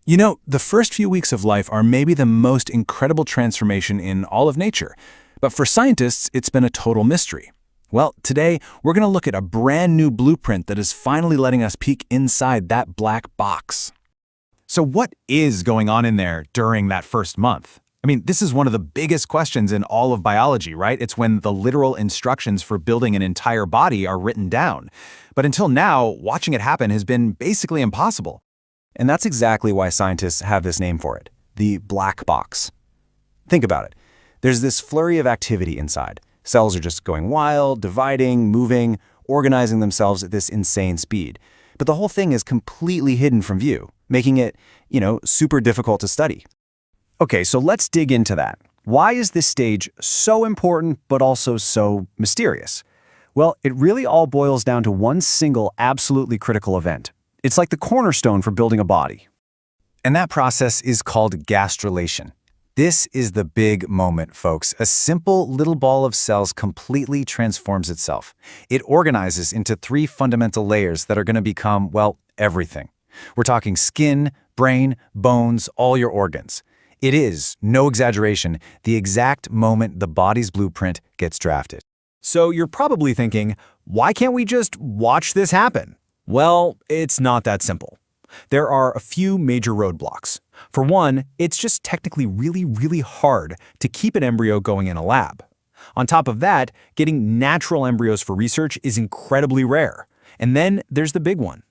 You know, the first few weeks of life are maybe the most incredible transformation in all of nature. But for scientists, it's been a total mystery. Well, today, we're going to look at a brand new blueprint that is finally letting us peek inside that black box. So what is going on in there during that first month? I mean, this is one of the biggest questions in all of biology, right? It's when the literal instructions for building an entire body are written down. But until now, watching it happen has been basically impossible. And that's exactly why scientists have this name for it, the black box. Think about it. There's this flurry of activity inside. Cells are just going wild, dividing, moving, organizing themselves at this insane speed. But the whole thing is completely hidden from view, making it, super difficult to study. Okay, so let's dig into that. Why is this stage so important, but also so mysterious? Well, it really all boils down to one single, absolutely critical event. It's like the cornerstone for building a body. And that process is called gastrulation. This is the big moment, folks. A simple little ball of cells completely transforms itself. It organizes into three fundamental layers that are going to become, well, everything. We're talking skin, brain, bones, all your organs. It is, no exaggeration, the exact moment the body's blueprint gets drafted. So you're probably thinking, why can't we just watch this happen? Well, it's not that simple. There are a few major roadblocks. For one, it's just technically really hard to keep an embryo going in a lab. On top of that, getting natural embryos for research is incredibly rare. And then there's the big one.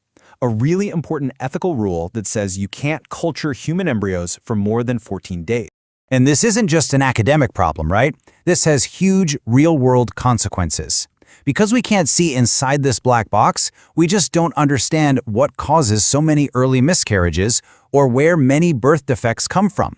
A really important ethical rule that says you can't culture human embryos for more than 14 days. And this isn't just an academic problem, right? This has huge real-world consequences. Because we can't see inside this black box, we just don't understand what causes so many early miscarriages or where many birth defects come from.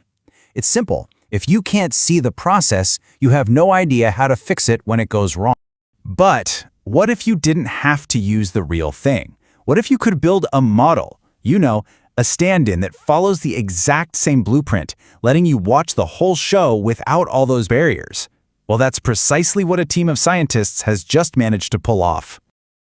It's simple. If you can't see the process, you have no idea how to fix it when it goes wrong. But what if you didn't have to use the real thing? What if you could build a model, a stand-in that follows the exact same blueprint, letting you watch the whole show without all those barriers? Well, that's precisely what a team of scientists has just managed to pull off.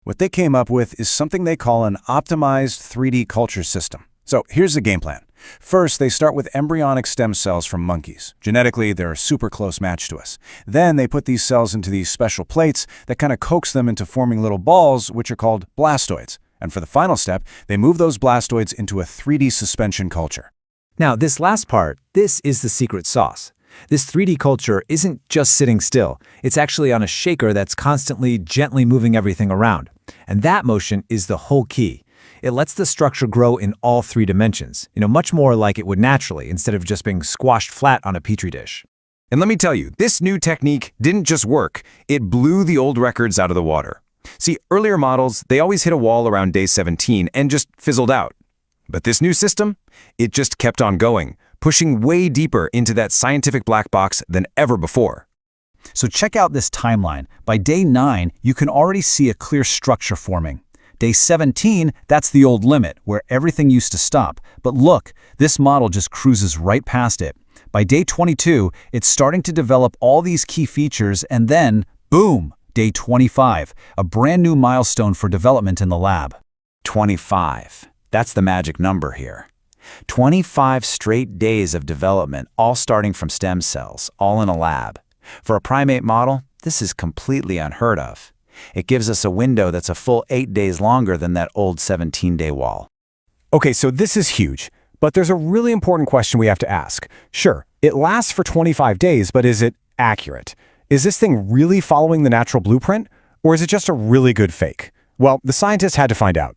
What they came up with is something they call an optimized 3D culture system. So here's the game plan. First, they start with embryonic stem cells from monkeys. Genetically, they're a super close match to us. Then they put these cells into these special plates that kind of coax them into forming little balls, which are called blastoids. And for the final step, they move those blastoids into a 3D suspension culture. Now, this last part, this is the secret sauce. This 3D culture isn't just sitting still. It's actually on a shaker that's constantly, gently moving everything around. And that motion is the whole key. It lets the structure grow in all three dimensions, much more like it would naturally, instead of just being squashed flat on a petri dish. And let me tell you, this new technique didn't just work. It blew the old records out of the water. See, earlier models, they always hit a wall around day 17 and just fizzled out. But this new system, it just kept on going, pushing way deeper into that scientific black box than ever before. So check out this timeline. By day 9, you can already see a clear structure forming. Day 17, that's the old limit, where everything used to stop. But look, this model just cruises right past it. By day 22, it's starting to develop all these key features, and then, boom, day 25, a brand new milestone for development in the lab. 25. That's the magic number here. 25 straight days of development, all starting from stem cells, all in a lab. For a primate model, this is completely unheard of. It gives us a window that's a full 8 days longer than that old 17-day wall. Okay, so this is huge, but there's a really important question we have to ask. Sure, it lasts for 25 days, but is it accurate? Is this thing really following the natural blueprint, or is it just a really good fake? Well, the scientists had to find out.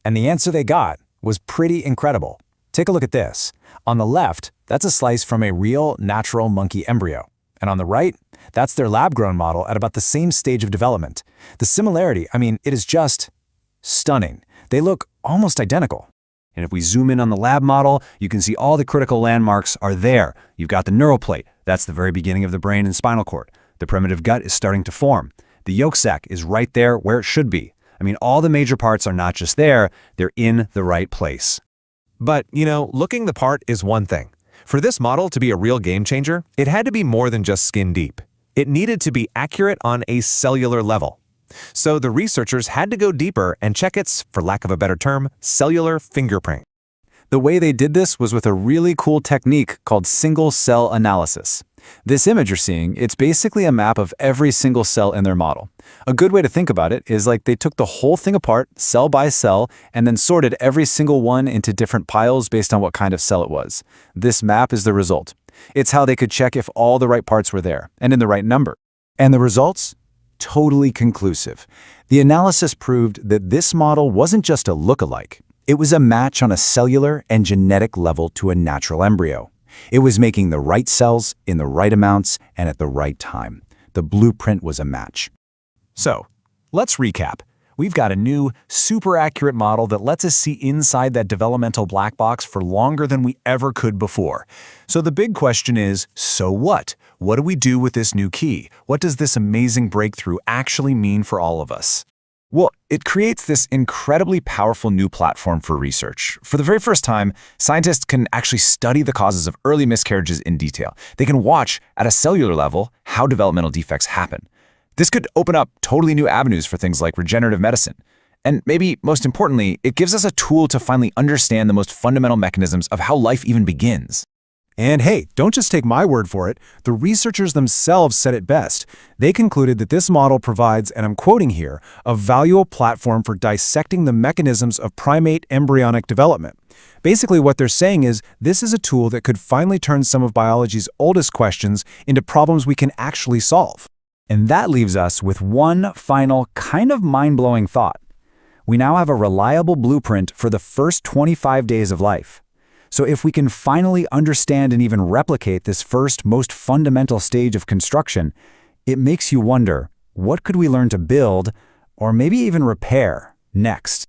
And the answer they got was pretty incredible. Take a look at this. On the left, that's a slice from a real, natural monkey embryo. And on the right, that's their lab-grown model at about the same stage of development. The similarity, it is just stunning. They look almost identical. And if we zoom in on the lab model, you can see all the critical landmarks are there. You've got the neural plate. That's the very beginning of the brain and spinal cord. The primitive gut is starting to form. The yolk sac is right there where it should be. All the major parts are not just there, they're in the right place. But, looking the part is one thing. For this model to be a real game changer, it had to be more than just skin deep. It needed to be accurate on a cellular level. So the researchers had to go deeper and check its, for lack of a better term, cellular fingerprint. The way they did this was with a really cool technique called single-cell analysis. This image you're seeing, it's basically a map of every single cell in their model. A good way to think about it is like they took the whole thing apart, cell by cell, and then sorted every single one into different piles based on what kind of cell it was. This map is the result. It's how they could check if all the right parts were there, and in the right number. And the results? Totally conclusive. The analysis proved that this model wasn't just a look-alike. It was a match on a cellular and genetic level to a natural embryo. It was making the right cells in the right amounts and at the right time. The blueprint was a match. So, let's recap. We've got a new, super accurate model that lets us see inside that developmental black box for longer than we ever could before. So the big question is, so what? What do we do with this new key? What does this amazing breakthrough actually mean for all of us? Well, it creates this incredibly powerful new platform for research. For the very first time, scientists can actually study the causes of early miscarriages in detail. They can watch, at a cellular level, how developmental defects happen. This could open up totally new avenues for things like regenerative medicine. And maybe, most importantly, it gives us a tool to finally understand the most fundamental mechanisms of how life even begins. And hey, don't just take my word for it. The researchers themselves said it best. They concluded that this model provides, and I'm quoting here, a valuable platform for dissecting the mechanisms of primate embryonic development. Basically, what they're saying is this is a tool that could finally turn some of biology's oldest questions into problems we can actually solve. And that leaves us with one final, kind of mind-blowing thought. We now have a reliable blueprint for the first 25 days of life. So if we can finally understand and even replicate this first, most fundamental stage of construction, it makes you wonder, what could we learn to build, or maybe even repair, next?